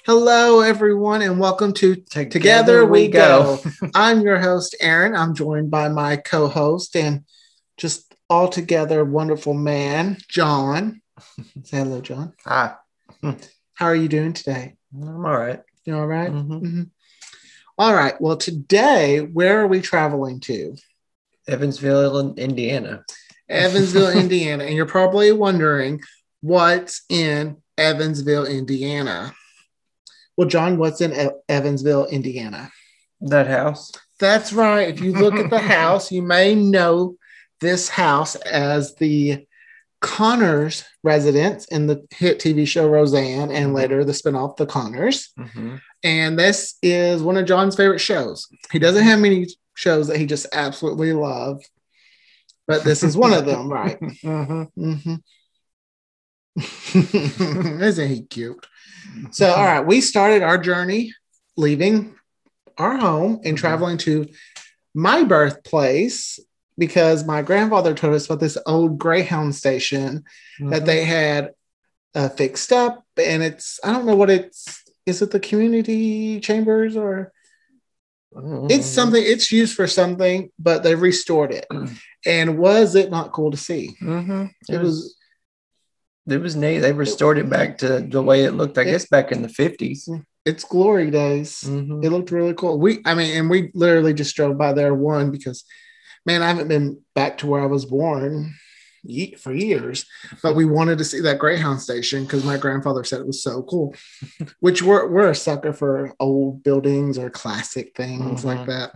Hello, everyone, and welcome to Together We Go. I'm your host, Aaron. I'm joined by my co-host and just altogether wonderful man, John. Say hello, John. Hi. How are you doing today? I'm all right. You all right? Mm-hmm. Mm-hmm. All right. Well, today, where are we traveling to? Evansville, Indiana. Evansville, Indiana. And you're probably wondering what's in Evansville, Indiana. Well, John, what's in Evansville, Indiana? That house. That's right. If you look at the house, you may know this house as the Connors residence in the hit TV show Roseanne and later the spinoff The Connors. Mm-hmm. And this is one of John's favorite shows. He doesn't have many shows that he just absolutely loves, but this is one of them, right? Mm-hmm. Mm-hmm. Isn't he cute? So, all right, we started our journey leaving our home and traveling to my birthplace because my grandfather told us about this old Greyhound Station that they had fixed up. And I don't know what is it the community chambers or it's something, it's used for something, but they restored it. And was it not cool to see? Mm-hmm. It was neat. They restored it back to the way it looked, I guess, back in the 50s. It's glory days. Mm-hmm. It looked really cool. We literally just drove by there because, man, I haven't been back to where I was born for years, but we wanted to see that Greyhound Station because my grandfather said it was so cool, which we're a sucker for old buildings or classic things like that.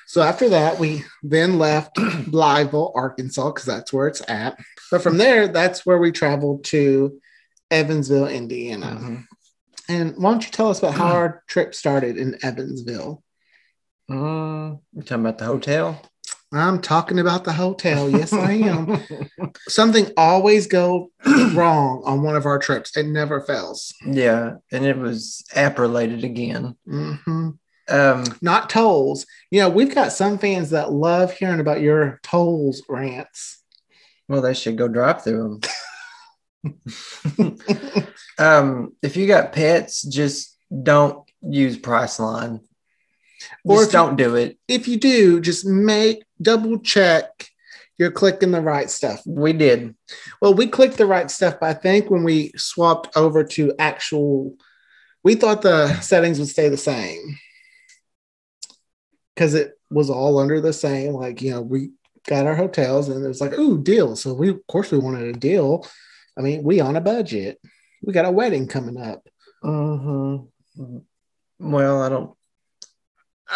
So after that, we then left Blytheville, Arkansas, because that's where it's at. But from there, that's where we traveled to Evansville, Indiana. Mm-hmm. And why don't you tell us about how our trip started in Evansville? You're talking about the hotel? I'm talking about the hotel. Yes, I am. Something always goes wrong on one of our trips. It never fails. Yeah, and it was app-related again. Mm-hmm. Not tolls. We've got some fans that love hearing about your tolls rants. Well, they should go drive through them. If you got pets, just don't use Priceline. Just don't do it. If you do, just double check you're clicking the right stuff. We did. Well, we clicked the right stuff, but I think when we swapped over to we thought the settings would stay the same. Because it was all under the same, we got our hotels and it was like, ooh, deal. So of course we wanted a deal. I mean, we on a budget. We got a wedding coming up. Mm-hmm. Well, I don't.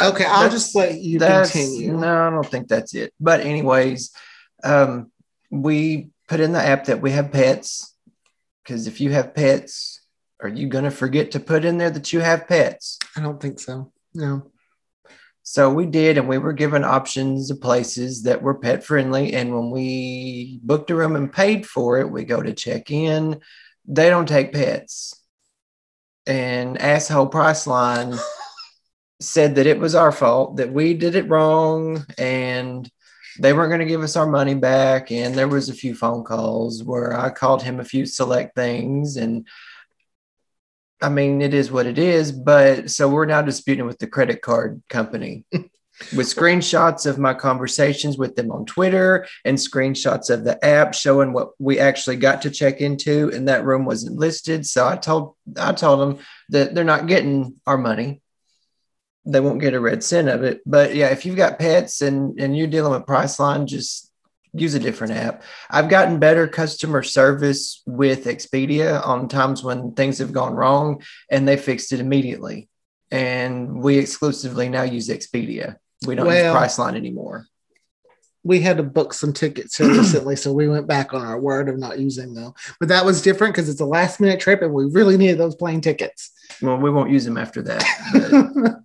Okay, I'll just let you continue. No, I don't think that's it. But anyways, we put in the app that we have pets. Because if you have pets, are you going to forget to put in there that you have pets? I don't think so. No. So we did, and we were given options of places that were pet friendly. And when we booked a room and paid for it, we go to check in. They don't take pets. And asshole Priceline said that it was our fault, that we did it wrong, and they weren't going to give us our money back. And there was a few phone calls where I called him a few select things, and I mean, it is what it is, but so we're now disputing with the credit card company with screenshots of my conversations with them on Twitter and screenshots of the app showing what we actually got to check into, and that room wasn't listed. So I told them that they're not getting our money. They won't get a red cent of it. But yeah, if you've got pets and you're dealing with Priceline, just use a different app. I've gotten better customer service with Expedia on times when things have gone wrong, and they fixed it immediately. And we exclusively now use Expedia. We don't use Priceline anymore. We had to book some tickets here recently, so we went back on our word of not using them. But that was different because it's a last minute trip and we really needed those plane tickets. Well, we won't use them after that.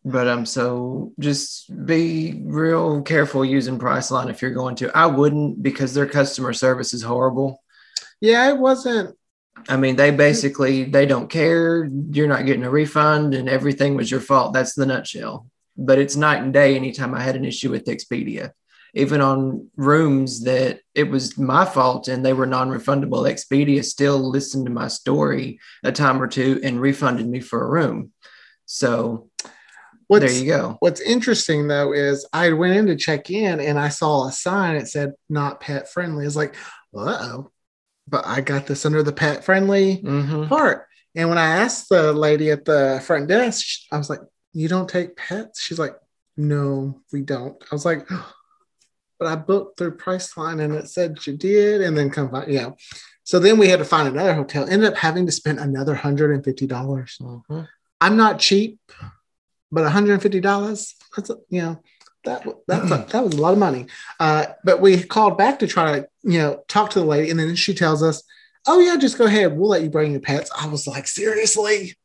But so just be real careful using Priceline if you're going to. I wouldn't, because their customer service is horrible. Yeah, it wasn't. I mean, they don't care. You're not getting a refund and everything was your fault. That's the nutshell. But it's night and day anytime I had an issue with Expedia. even on rooms that it was my fault and they were non-refundable. Expedia still listened to my story a time or two and refunded me for a room. So there you go. What's interesting though is I went in to check in and I saw a sign. It said not pet friendly. It's like, uh-oh. But I got this under the pet friendly part. And when I asked the lady at the front desk, I was like, you don't take pets? She's like, no, we don't. I was like, but I booked through Priceline and it said you did. And then come find, So then we had to find another hotel. Ended up having to spend another $150. I'm not cheap, but $150, that's, that was a lot of money. But we called back to try to, talk to the lady. And then she tells us, oh yeah, just go ahead. We'll let you bring your pets. I was like, seriously?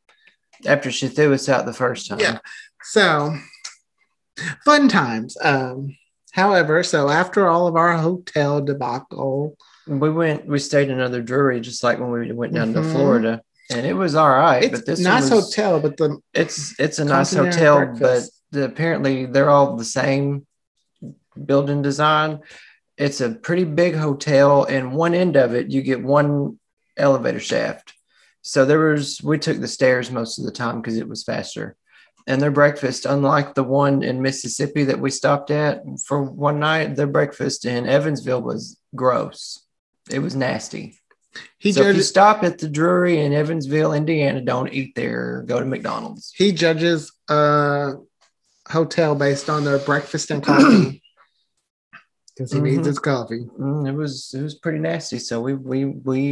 After she threw us out the first time. Yeah. So fun times. However, so after all of our hotel debacle, we stayed in another Drury, just like when we went down to Florida, and it was all right. It's but this nice hotel, but it's a nice hotel, but apparently they're all the same building design. It's a pretty big hotel, and one end of it you get one elevator shaft. So we took the stairs most of the time because it was faster. And their breakfast, unlike the one in Mississippi that we stopped at for one night, their breakfast in Evansville was gross. It was nasty. If you stop at the Drury in Evansville, Indiana, don't eat there. Go to McDonald's. He judges a hotel based on their breakfast and coffee because he needs his coffee. It was pretty nasty. So we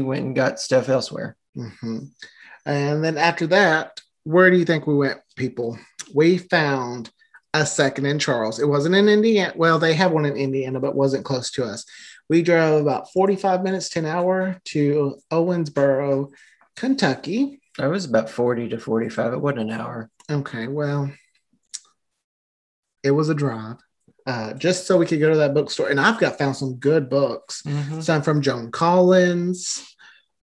went and got stuff elsewhere. And then after that, where do you think we went, people? We found a second in Charles. It wasn't in Indiana. Well, they have one in Indiana, but wasn't close to us. We drove about 45 minutes to an hour to Owensboro, Kentucky. It was about 40 to 45. It wasn't an hour. Okay, well, it was a drive. Just so we could go to that bookstore. And I've found some good books. Some from Joan Collins,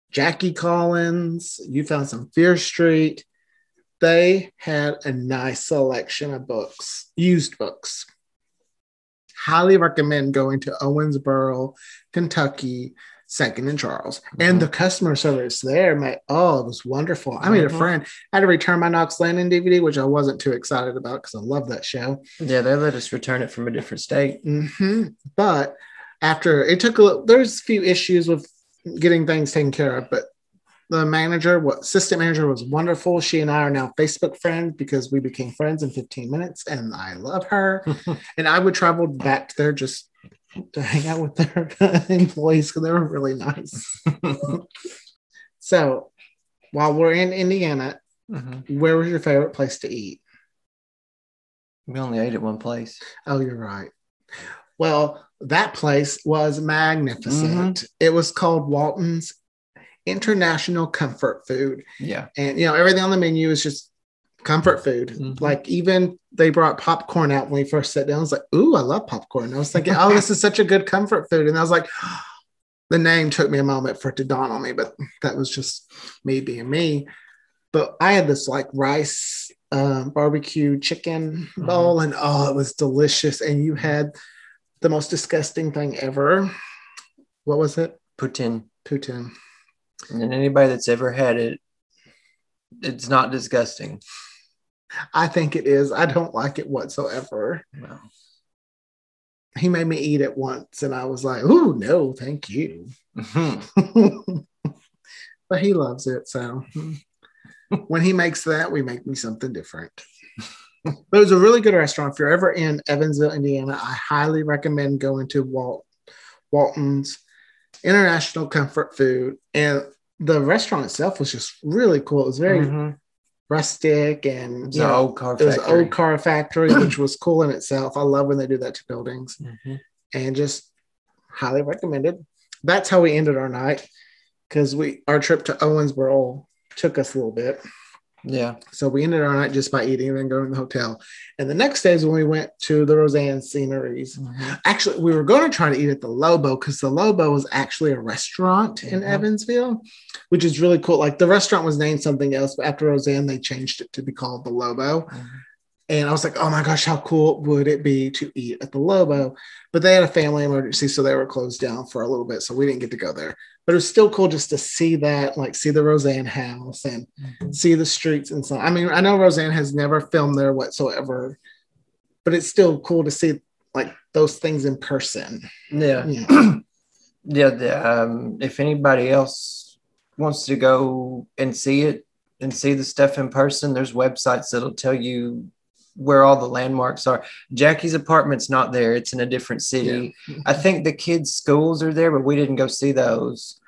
Jackie Collins. You found some Fear Street. They had a nice selection of books, used books. Highly recommend going to Owensboro, Kentucky, Second and Charles. And the customer service there, it was wonderful. I made a friend. I had to return my Knox Landing DVD, which I wasn't too excited about because I love that show. Yeah, they let us return it from a different state. But after it took there's a few issues with getting things taken care of, but the assistant manager was wonderful. She and I are now Facebook friends because we became friends in 15 minutes and I love her. And I would travel back there just to hang out with their employees because they were really nice. So while we're in Indiana, where was your favorite place to eat? We only ate at one place. Oh, you're right. Well, that place was magnificent. It was called Waltons International Comfort Food. Yeah. And, everything on the menu is just comfort food. Like even they brought popcorn out when we first sat down. I was like, ooh, I love popcorn. I was thinking, oh, this is such a good comfort food. And I was like, the name took me a moment for it to dawn on me, but that was just me being me. But I had this like rice barbecue chicken bowl and it was delicious. And you had the most disgusting thing ever. What was it? Poutine. And anybody that's ever had it, it's not disgusting. I think it is. I don't like it whatsoever. No. He made me eat it once, and I was like, "Ooh, no, thank you." But he loves it, so when he makes that, we make me something different. But it was a really good restaurant. If you're ever in Evansville, Indiana, I highly recommend going to Walton's International Comfort Food. And the restaurant itself was just really cool. It was very rustic and it was an old car factory, which was cool in itself. I love when they do that to buildings. And just highly recommended. That's how we ended our night because our trip to Owensboro took us a little bit. Yeah. So we ended our night just by eating and then going to the hotel. And the next day is when we went to the Roseanne sceneries. Actually, we were going to try to eat at the Lobo because the Lobo was actually a restaurant in Evansville, which is really cool. Like the restaurant was named something else, but after Roseanne, they changed it to be called the Lobo. And I was like, oh my gosh, how cool would it be to eat at the Lobo? But they had a family emergency, so they were closed down for a little bit. So we didn't get to go there. But it was still cool just to see that, like see the Roseanne house and see the streets and so. I mean, I know Roseanne has never filmed there whatsoever, but it's still cool to see like those things in person. Yeah. If anybody else wants to go and see it and see the stuff in person, there's websites that'll tell you where all the landmarks are. Jackie's apartment's not there. It's in a different city. Yeah. I think the kids' schools are there, but we didn't go see those.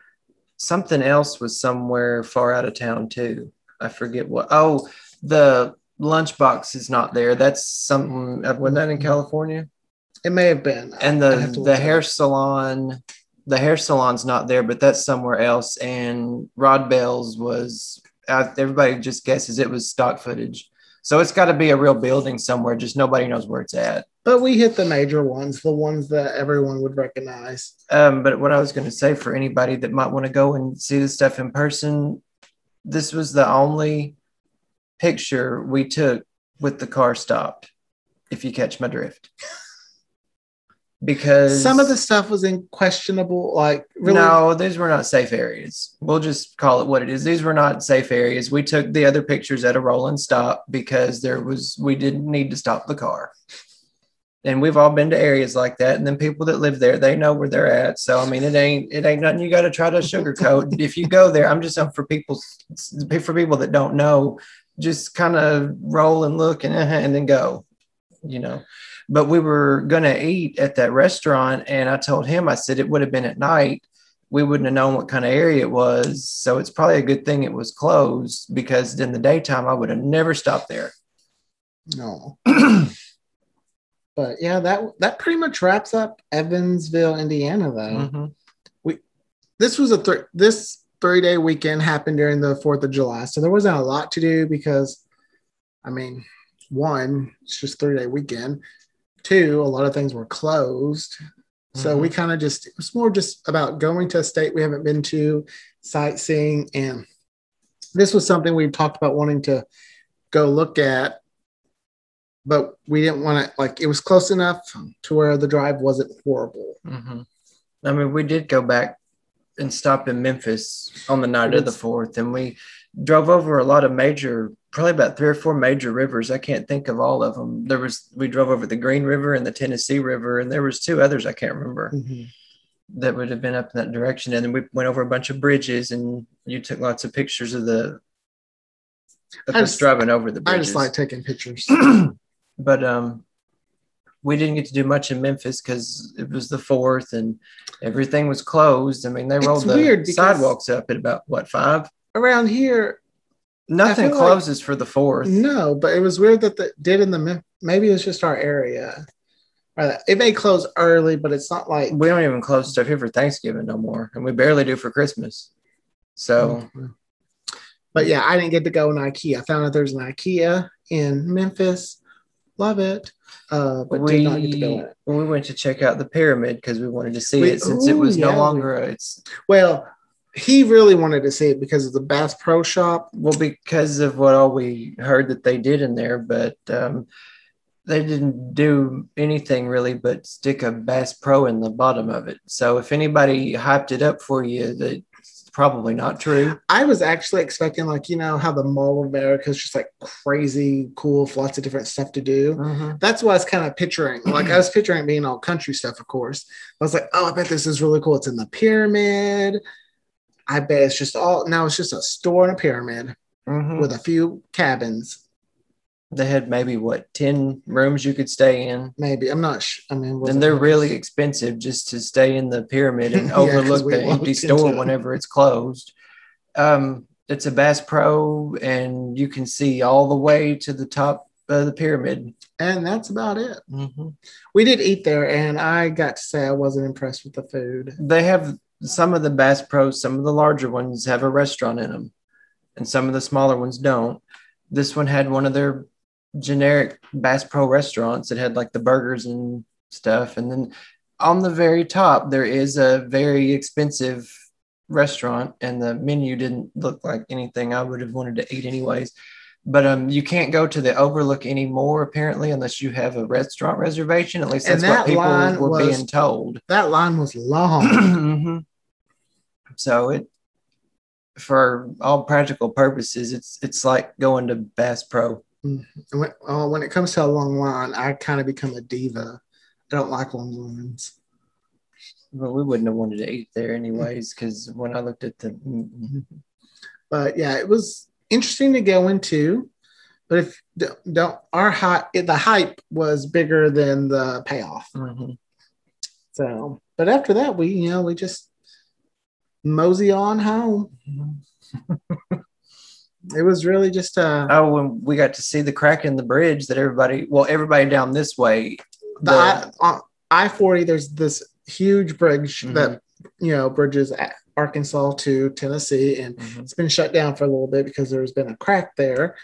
Something else was somewhere far out of town too. I forget what. Oh, the Lunchbox is not there. That's something. Was that in California? It may have been. And the hair salon, the hair salon's not there, but that's somewhere else. And Rod Bell's was, everybody just guesses it was stock footage. So it's got to be a real building somewhere. Just nobody knows where it's at. But we hit the major ones, the ones that everyone would recognize. But what I was going to say for anybody that might want to go and see the stuff in person, this was the only picture we took with the car stopped, if you catch my drift. Because some of the stuff was in questionable, like really. No, these were not safe areas. We'll just call it what it is. These were not safe areas. We took the other pictures at a rolling stop because we didn't need to stop the car. And we've all been to areas like that. And then people that live there, they know where they're at. So I mean, it ain't nothing you got to try to sugarcoat. If you go there, I'm just for people that don't know, just kind of roll and look and then go, you know. But we were going to eat at that restaurant. And I told him, I said, it would have been at night. We wouldn't have known what kind of area it was. So it's probably a good thing it was closed, because in the daytime, I would have never stopped there. No. But yeah, that pretty much wraps up Evansville, Indiana, though. Mm-hmm. This was this 3-day weekend happened during the 4th of July. So there wasn't a lot to do because, I mean, one, it's just 3-day weekend. 2, a lot of things were closed. So we kind of it was more just about going to a state we haven't been to, sightseeing. And this was something we talked about wanting to go look at, but we didn't want to, like, it was close enough to where the drive wasn't horrible. Mm-hmm. I mean, we did go back and stop in Memphis on the night of the 4th, and we drove over a lot of probably about 3 or 4 major rivers. I can't think of all of them. We drove over the Green River and the Tennessee River, and there was 2 others I can't remember that would have been up in that direction. And then we went over a bunch of bridges, and you took lots of pictures of us driving over the bridges. I just like taking pictures. But we didn't get to do much in Memphis because it was the 4th and everything was closed. I mean, they rolled the sidewalks up at about, 5? Around here, nothing closes for the 4th. No, but it was weird that maybe it was just our area. It may close early, but it's not like we don't even close stuff here for Thanksgiving no more, and we barely do for Christmas. So, but yeah, I didn't get to go in IKEA. I found out there's an IKEA in Memphis. Love it. But did not get to go in it. We went to check out the pyramid because we wanted to see it since it was no longer. Well, he really wanted to see it because of the Bass Pro Shop. Well, because of what all we heard that they did in there, but they didn't do anything really but stick a Bass Pro in the bottom of it. So if anybody hyped it up for you, that's probably not true. I was actually expecting, like, you know, how the Mall of America is just like crazy cool, lots of different stuff to do. That's what I was kind of picturing. Like, I was picturing it being all country stuff, of course. I was like, oh, I bet this is really cool. It's in the pyramid. I bet it's just it's just a store and a pyramid with a few cabins. They had maybe 10 rooms you could stay in. Maybe. I'm not sure. I mean, and they're really expensive just to stay in the pyramid and overlook the empty store whenever it's closed. It's a Bass Pro, and you can see all the way to the top of the pyramid. And that's about it. We did eat there, and I got to say I wasn't impressed with the food. They have some of the Bass Pros, some of the larger ones have a restaurant in them, and some of the smaller ones don't. This one had one of their generic Bass Pro restaurants that had like the burgers and stuff. And then on the very top, there is a very expensive restaurant, and the menu didn't look like anything I would have wanted to eat anyways. But you can't go to the Overlook anymore, apparently, unless you have a restaurant reservation. At least that's what people were being told. That line was long. Mm-hmm. So it, for all practical purposes, it's like going to Bass Pro. When it comes to a long line, I kind of become a diva. I don't like long lines. Well, we wouldn't have wanted to eat there anyways, because when I looked at the... But yeah, it was interesting to go into. But if the hype was bigger than the payoff. Mm-hmm. So, but after that, we just mosey on home. Mm-hmm. It was really just when we got to see the crack in the bridge that everybody down this way. I-40, there's this huge bridge that bridges Arkansas to Tennessee, and it's been shut down for a little bit because there's been a crack there.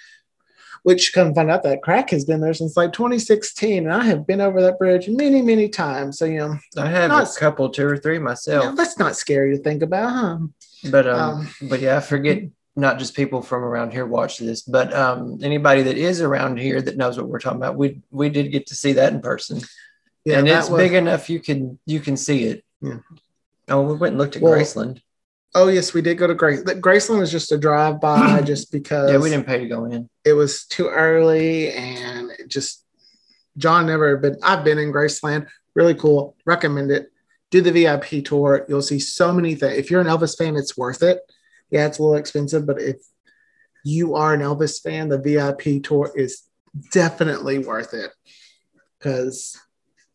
Which, come find out, that crack has been there since like 2016, and I have been over that bridge many, many times. So I have a couple, 2 or 3 myself. That's not scary to think about, huh? But yeah, I forget. Not just people from around here watch this, but anybody that is around here that knows what we're talking about. We did get to see that in person, and it's big enough you can see it. Yeah. Oh, we went and looked at Graceland. Oh yes, we did go to Graceland. Graceland was just a drive by, just because. Yeah, we didn't pay to go in. It was too early, and John never been. I've been in Graceland. Really cool. Recommend it. Do the VIP tour. You'll see so many things. If you're an Elvis fan, it's worth it. Yeah, it's a little expensive, but if you are an Elvis fan, the VIP tour is definitely worth it, because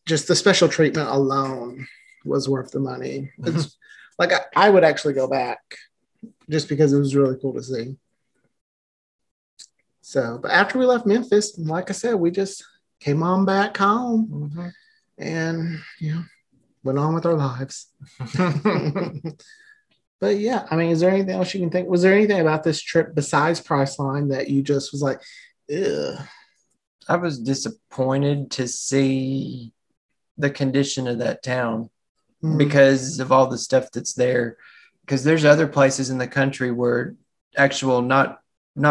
just the special treatment alone was worth the money. It's like I would actually go back just because it was really cool to see. So, but after we left Memphis, like I said, we just came on back home and went on with our lives. But yeah, I mean, is there anything else you can think? Was there anything about this trip besides Priceline that you just was like, ugh? I was disappointed to see the condition of that town because of all the stuff that's there. Because there's other places in the country where actual, not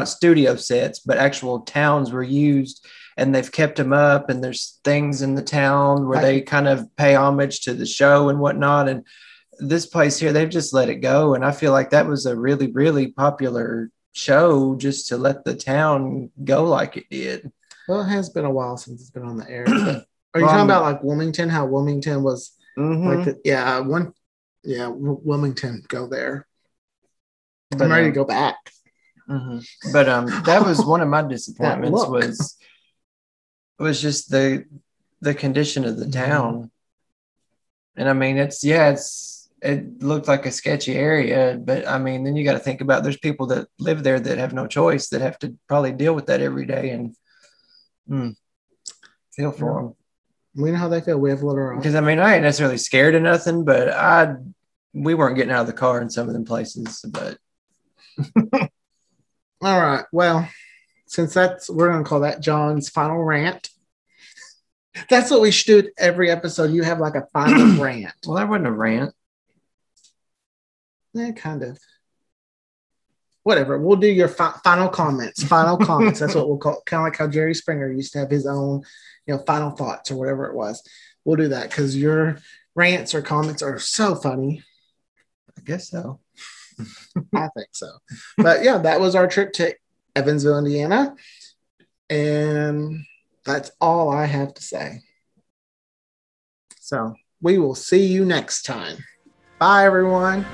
studio sets, but actual towns were used, and they've kept them up. And there's things in the town where they kind of pay homage to the show and whatnot. And this place here, they've just let it go. And I feel like that was a really, really popular show just to let the town go like it did. Well, it has been a while since it's been on the air. But are you talking about like Wilmington? How Wilmington was like Wilmington, go there. I'm ready to go back. But that was one of my disappointments was just the condition of the town. And I mean, it looked like a sketchy area, but I mean, then you got to think about there's people that live there that have no choice, that have to probably deal with that every day, and feel for them. We know how they feel. We have let her off. Because I mean, I ain't necessarily scared of nothing, but we weren't getting out of the car in some of them places. But all right, well, since we're gonna call that John's final rant. That's what we should do every episode. You have like a final rant. Well, that wasn't a rant. Yeah, kind of. Whatever. We'll do your final comments. Final comments. That's what we'll call it. Kind of like how Jerry Springer used to have his own, final thoughts or whatever it was. We'll do that because your rants or comments are so funny. I guess so. I think so. But yeah, that was our trip to Evansville, Indiana. And that's all I have to say. So we will see you next time. Bye, everyone.